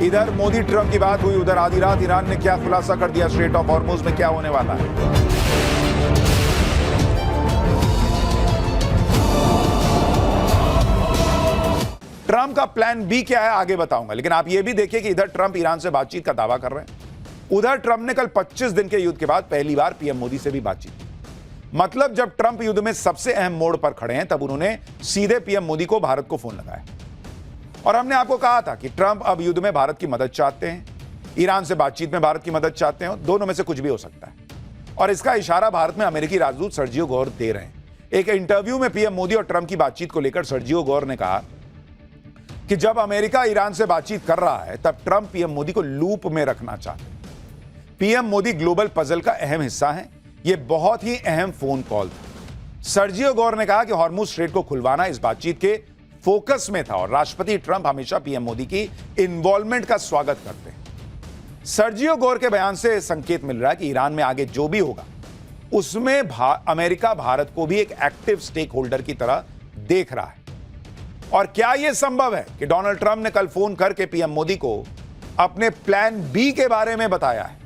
इधर मोदी ट्रंप की बात हुई, उधर आधी रात ईरान ने क्या खुलासा कर दिया, स्ट्रेट ऑफ हॉर्मुज में क्या होने वाला है। ट्रंप का प्लान बी क्या है आगे बताऊंगा, लेकिन आप यह भी देखिए कि इधर ट्रंप ईरान से बातचीत का दावा कर रहे हैं, उधर ट्रंप ने कल 25 दिन के युद्ध के बाद पहली बार पीएम मोदी से भी बातचीत की। मतलब जब ट्रंप युद्ध में सबसे अहम मोड़ पर खड़े हैं तब उन्होंने सीधे पीएम मोदी को भारत को फोन लगाया। और हमने आपको कहा था कि ट्रंप अब युद्ध में भारत की मदद चाहते हैं, ईरान से बातचीत में भारत की मदद चाहते हैं, दोनों में से कुछ भी हो सकता है। और इसका इशारा भारत में अमेरिकी राजदूत सर्जियो गोर दे रहे हैं। एक इंटरव्यू में पीएम मोदी और ट्रंप की बातचीत को लेकर सर्जियो गोर ने कहा कि जब अमेरिका ईरान से बातचीत कर रहा है तब ट्रंप पीएम मोदी को लूप में रखना चाहते हैं। पीएम मोदी ग्लोबल पजल का अहम हिस्सा है, यह बहुत ही अहम फोन कॉल था। सर्जियो गोर ने कहा कि हॉर्मुज स्ट्रेट को खुलवाना इस बातचीत के फोकस में था और राष्ट्रपति ट्रंप हमेशा पीएम मोदी की इन्वॉल्वमेंट का स्वागत करते हैं। सर्जियो गोर के बयान से संकेत मिल रहा है कि ईरान में आगे जो भी होगा उसमें अमेरिका भारत को भी एक एक्टिव स्टेक होल्डर की तरह देख रहा है। और क्या यह संभव है कि डोनाल्ड ट्रंप ने कल फोन करके पीएम मोदी को अपने प्लान बी के बारे में बताया है,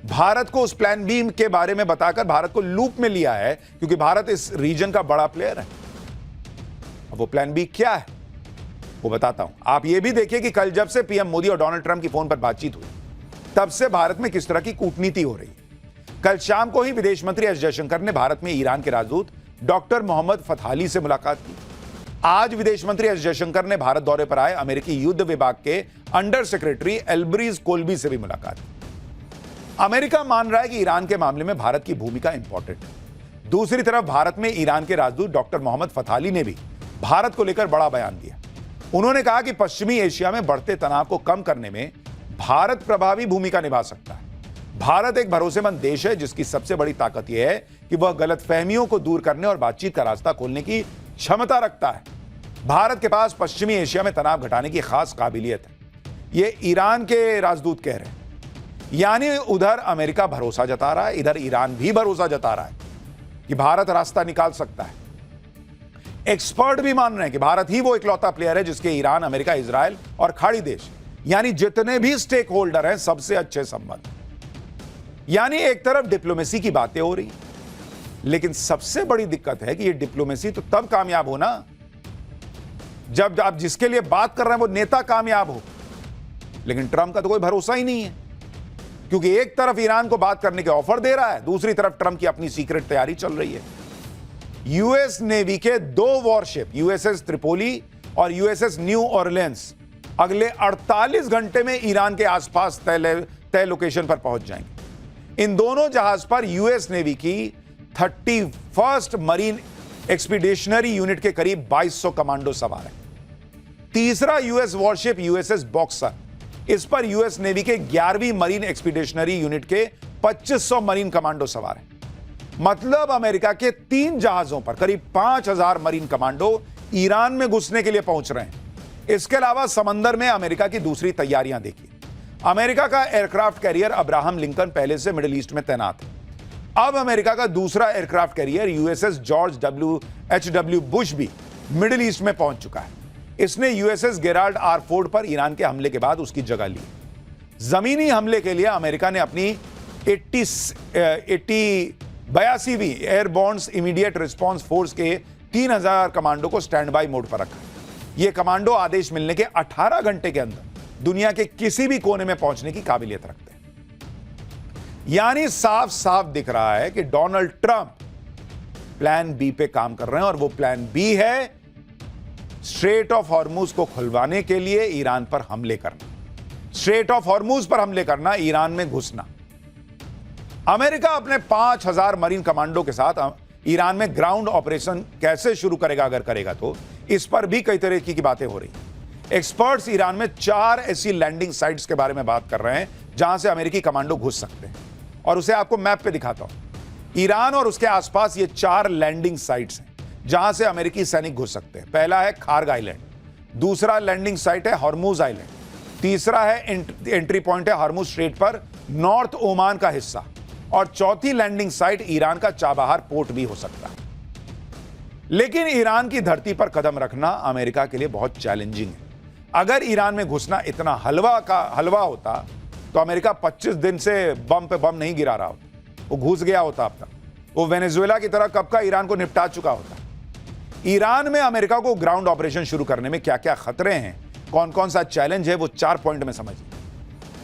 भारत को उस प्लान बी के बारे में बताकर भारत को लूप में लिया है, क्योंकि भारत इस रीजन का बड़ा प्लेयर है। अब वो प्लान बी क्या है वो बताता हूं। आप ये भी देखिए कि कल जब से पीएम मोदी और डोनाल्ड ट्रंप की फोन पर बातचीत हुई तब से भारत में किस तरह की कूटनीति हो रही है। कल शाम को ही विदेश मंत्री एस जयशंकर ने भारत में ईरान के राजदूत डॉक्टर मोहम्मद फतहाली से मुलाकात की। आज विदेश मंत्री एस जयशंकर ने भारत दौरे पर आए अमेरिकी युद्ध विभाग के अंडर सेक्रेटरी एल्ब्रीज कोल्बी से भी मुलाकात की। अमेरिका मान रहा है कि ईरान के मामले में भारत की भूमिका इंपॉर्टेंट है। दूसरी तरफ भारत में ईरान के राजदूत डॉक्टर मोहम्मद फतहाली ने भी भारत को लेकर बड़ा बयान दिया। उन्होंने कहा कि पश्चिमी एशिया में बढ़ते तनाव को कम करने में भारत प्रभावी भूमिका निभा सकता है। भारत एक भरोसेमंद देश है जिसकी सबसे बड़ी ताकत यह है कि वह गलतफहमियों को दूर करने और बातचीत का रास्ता खोलने की क्षमता रखता है। भारत के पास पश्चिमी एशिया में तनाव घटाने की खास काबिलियत है, यह ईरान के राजदूत कह रहे हैं। यानी उधर अमेरिका भरोसा जता रहा है, इधर ईरान भी भरोसा जता रहा है कि भारत रास्ता निकाल सकता है। एक्सपर्ट भी मान रहे हैं कि भारत ही वो इकलौता प्लेयर है जिसके ईरान, अमेरिका, इजराइल और खाड़ी देश यानी जितने भी स्टेक होल्डर हैं सबसे अच्छे संबंध। यानी एक तरफ डिप्लोमेसी की बातें हो रही, लेकिन सबसे बड़ी दिक्कत है कि ये डिप्लोमेसी तो तब कामयाब हो ना जब आप जिसके लिए बात कर रहे हैं वो नेता कामयाब हो। लेकिन ट्रंप का तो कोई भरोसा ही नहीं है, क्योंकि एक तरफ ईरान को बात करने के ऑफर दे रहा है, दूसरी तरफ ट्रंप की अपनी सीक्रेट तैयारी चल रही है। यूएस नेवी के 2 वॉरशिप यूएसएस त्रिपोली और यूएसएस न्यू ऑरलियंस अगले 48 घंटे में ईरान के आसपास तय लोकेशन पर पहुंच जाएंगे। इन दोनों जहाज पर यूएस नेवी की 31st मरीन एक्सपीडिशनरी यूनिट के करीब 2200 कमांडो सवार हैं। तीसरा यूएस वॉरशिप यूएसएस बॉक्सर, इस पर यूएस नेवी के 11वीं मरीन एक्सपीडिशनरी यूनिट के 2500 मरीन कमांडो सवार हैं। मतलब अमेरिका के 3 जहाजों पर करीब 5000 मरीन कमांडो ईरान में घुसने के लिए पहुंच रहे हैं। इसके अलावा समंदर में अमेरिका की दूसरी तैयारियां देखिए। अमेरिका का एयरक्राफ्ट कैरियर अब्राहम लिंकन पहले से मिडिल ईस्ट में तैनात है। अब अमेरिका का दूसरा aircraft carrier USS George H.W. Bush भी मिडिल ईस्ट में पहुंच चुका है। इसने यूएसएस गेराल्ड आर फोर्ड पर ईरान के हमले के बाद उसकी जगह ली। जमीनी हमले के लिए अमेरिका ने अपनी 82वीं एयरबोर्न इमीडिएट रिस्पांस फोर्स के 3000 कमांडो को स्टैंड बाय मोड पर रखा। यह कमांडो आदेश मिलने के 18 घंटे के अंदर दुनिया के किसी भी कोने में पहुंचने की काबिलियत रखते हैं। यानी साफ साफ दिख रहा है कि डोनाल्ड ट्रंप प्लान बी पे काम कर रहे हैं और वो प्लान बी है स्ट्रेट ऑफ हॉर्मुज को खुलवाने के लिए ईरान पर हमले करना, स्ट्रेट ऑफ हॉर्मुज पर हमले करना, ईरान में घुसना। अमेरिका अपने 5000 मरीन कमांडो के साथ ईरान में ग्राउंड ऑपरेशन कैसे शुरू करेगा, अगर करेगा तो, इस पर भी कई तरह की बातें हो रही। एक्सपर्ट्स ईरान में 4 ऐसी लैंडिंग साइट्स के बारे में बात कर रहे हैं जहां से अमेरिकी कमांडो घुस सकते हैं, और उसे आपको मैप पे दिखाता हूं। ईरान और उसके आसपास ये 4 लैंडिंग साइट्स हैं जहां से अमेरिकी सैनिक घुस सकते हैं। पहला है खार्ग आइलैंड, दूसरा लैंडिंग साइट है हॉर्मुज आइलैंड, तीसरा है एंट्री पॉइंट है हॉर्मुज स्ट्रेट पर नॉर्थ ओमान का हिस्सा, और चौथी लैंडिंग साइट ईरान का चाबहार पोर्ट भी हो सकता है। लेकिन ईरान की धरती पर कदम रखना अमेरिका के लिए बहुत चैलेंजिंग है। अगर ईरान में घुसना इतना हलवा होता तो अमेरिका 25 दिन से बम पे बम नहीं गिरा रहा होता, वो घुस गया होता अब तक। वो वेनेजुएला की तरह कब का ईरान को निपटा चुका होता। ईरान में अमेरिका को ग्राउंड ऑपरेशन शुरू करने में क्या क्या खतरे हैं, कौन कौन सा चैलेंज है, वो 4 पॉइंट में समझिए।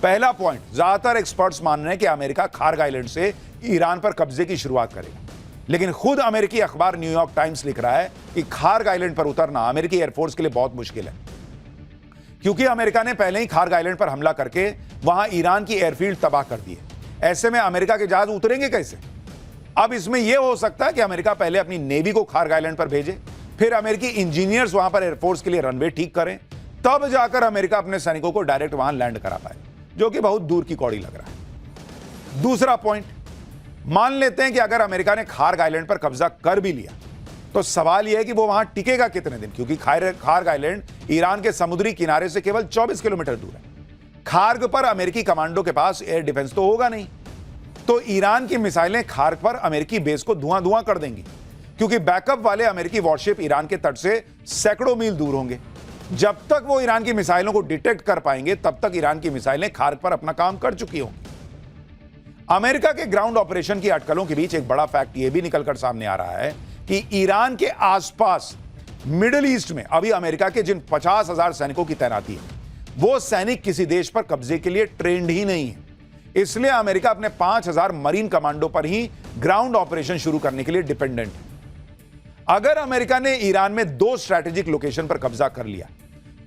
पहला पॉइंट, ज्यादातर एक्सपर्ट्स मान रहे हैं कि अमेरिका खार्ग आइलैंड से ईरान पर कब्जे की शुरुआत करेगा, लेकिन खुद अमेरिकी अखबार न्यूयॉर्क टाइम्स लिख रहा है कि खार्ग आइलैंड पर उतरना अमेरिकी एयरफोर्स के लिए बहुत मुश्किल है, क्योंकि अमेरिका ने पहले ही खार्ग आइलैंड पर हमला करके वहां ईरान की एयरफील्ड तबाह कर दी है। ऐसे में अमेरिका के जहाज उतरेंगे कैसे? अब इसमें यह हो सकता है कि अमेरिका पहले अपनी नेवी को खार्ग आइलैंड पर भेजे, फिर अमेरिकी इंजीनियर्स वहां पर एयरफोर्स के लिए रनवे ठीक करें, तब जाकर अमेरिका अपने सैनिकों को डायरेक्ट वहां लैंड करा पाए, जो कि बहुत दूर की कौड़ी लग रहा है। दूसरा पॉइंट, मान लेते हैं कि अगर अमेरिका ने खार्ग आइलैंड पर कब्जा कर भी लिया तो सवाल यह है कि वो वहां टिकेगा कितने दिन, क्योंकि खार्ग आइलैंड ईरान के समुद्री किनारे से केवल 24 किलोमीटर दूर है। खार्ग पर अमेरिकी कमांडो के पास एयर डिफेंस तो होगा नहीं, तो ईरान की मिसाइलें खार्ग पर अमेरिकी बेस को धुआं धुआं कर देंगी, क्योंकि बैकअप वाले अमेरिकी वॉरशिप ईरान के तट से सैकड़ों मील दूर होंगे। जब तक वो ईरान की मिसाइलों को डिटेक्ट कर पाएंगे तब तक ईरान की मिसाइलें खार्ग पर अपना काम कर चुकी होंगी। अमेरिका के ग्राउंड ऑपरेशन की अटकलों के बीच एक बड़ा फैक्ट यह भी निकलकर सामने आ रहा है कि ईरान के आसपास मिडिल ईस्ट में अभी अमेरिका के जिन 50,000 सैनिकों की तैनाती है, वो सैनिक किसी देश पर कब्जे के लिए ट्रेंड ही नहीं है। इसलिए अमेरिका अपने 5,000 मरीन कमांडो पर ही ग्राउंड ऑपरेशन शुरू करने के लिए डिपेंडेंट है। अगर अमेरिका ने ईरान में 2 स्ट्रैटेजिक लोकेशन पर कब्जा कर लिया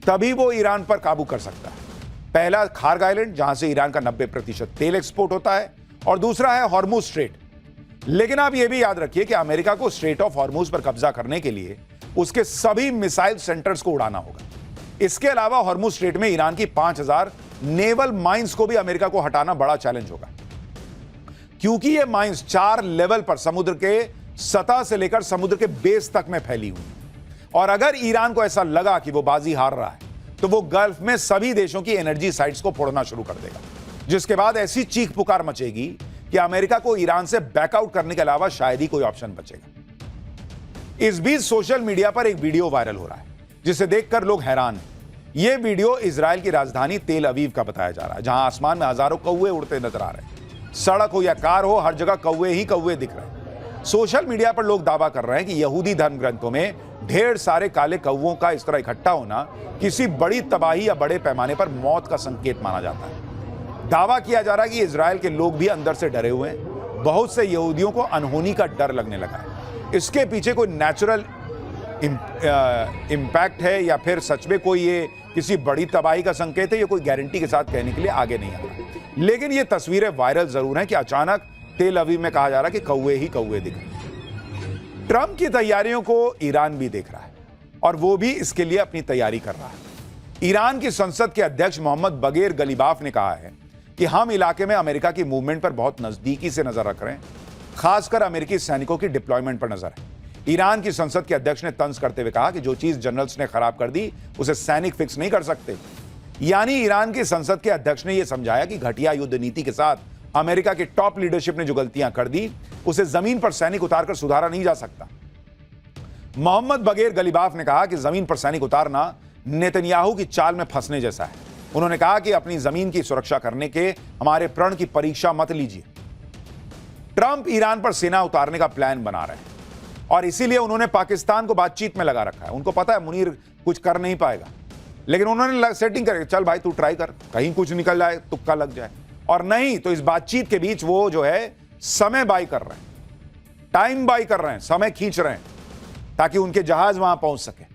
तभी वो ईरान पर काबू कर सकता है। पहला खार्ग आइलैंड, जहां से ईरान का 90% तेल एक्सपोर्ट होता है, और दूसरा है हॉर्मुज स्ट्रेट। लेकिन आप यह भी याद रखिए कि अमेरिका को स्ट्रेट ऑफ हॉर्मुज पर कब्जा करने के लिए उसके सभी मिसाइल सेंटर्स को उड़ाना होगा। इसके अलावा हॉर्मुज स्ट्रेट में ईरान की 5,000 नेवल माइंस को भी अमेरिका को हटाना बड़ा चैलेंज होगा, क्योंकि ये माइंस 4 लेवल पर समुद्र के सतह से लेकर समुद्र के बेस तक में फैली हुई, और अगर ईरान को ऐसा लगा कि वो बाजी हार रहा है तो वो गल्फ में सभी देशों की एनर्जी साइट्स को फोड़ना शुरू कर देगा, जिसके बाद ऐसी चीख पुकार मचेगी कि अमेरिका को ईरान से बैकआउट करने के अलावा शायद ही कोई ऑप्शन बचेगा। इस बीच सोशल मीडिया पर एक वीडियो वायरल हो रहा है जिसे देखकर लोग हैरान हैं। यह वीडियो इजराइल की राजधानी तेल अवीव का बताया जा रहा है, जहां आसमान में हजारों कौवे उड़ते नजर आ रहे हैं। सड़क हो या कार हो, हर जगह कौवे ही कौवे दिख रहे हैं। सोशल मीडिया पर लोग दावा कर रहे हैं कि यहूदी धर्म ग्रंथों में ढेर सारे काले कौवों का इस तरह इकट्ठा होना किसी बड़ी तबाही या बड़े पैमाने पर मौत का संकेत माना जाता है। दावा किया जा रहा है कि इजराइल के लोग भी अंदर से डरे हुए हैं। बहुत से यहूदियों को अनहोनी का डर लगने लगा है। इसके पीछे कोई नेचुरल इंपैक्ट है या फिर सच में कोई ये किसी बड़ी तबाही का संकेत है, ये कोई गारंटी के साथ कहने के लिए आगे नहीं आ रहा। लेकिन ये तस्वीरें वायरल जरूर हैं कि अचानक तेल अवीव में कहा जा रहा है कि कौवे ही कौवे दिख रहे हैं। ट्रंप की तैयारियों को ईरान भी देख रहा है और वो भी इसके लिए अपनी तैयारी कर रहा है। ईरान की संसद के अध्यक्ष मोहम्मद बगेर गलीबाफ ने कहा है कि हम इलाके में अमेरिका की मूवमेंट पर बहुत नजदीकी से नजर रख रहे हैं, खासकर अमेरिकी सैनिकों की डिप्लॉयमेंट पर नजर है। ईरान की संसद के अध्यक्ष ने तंज करते हुए कहा कि जो चीज जनरल्स ने खराब कर दी उसे सैनिक फिक्स नहीं कर सकते। यानी ईरान की संसद के अध्यक्ष ने यह समझाया कि घटिया युद्ध नीति के साथ अमेरिका की टॉप लीडरशिप ने जो गलतियां कर दी उसे जमीन पर सैनिक उतारकर सुधारा नहीं जा सकता। मोहम्मद बगेर गलीबाफ ने कहा कि जमीन पर सैनिक उतारना नेतन्याहू की चाल में फंसने जैसा है। उन्होंने कहा कि अपनी जमीन की सुरक्षा करने के हमारे प्रण की परीक्षा मत लीजिए। ट्रंप ईरान पर सेना उतारने का प्लान बना रहे हैं और इसीलिए उन्होंने पाकिस्तान को बातचीत में लगा रखा है। उनको पता है मुनीर कुछ कर नहीं पाएगा, लेकिन उन्होंने सेटिंग करके चल भाई तू ट्राई कर, कहीं कुछ निकल जाए, तुक्का लग जाए, और नहीं तो इस बातचीत के बीच वो जो है समय बाई कर रहे हैं, टाइम बाई कर रहे हैं, समय खींच रहे हैं ताकि उनके जहाज वहां पहुंच सके।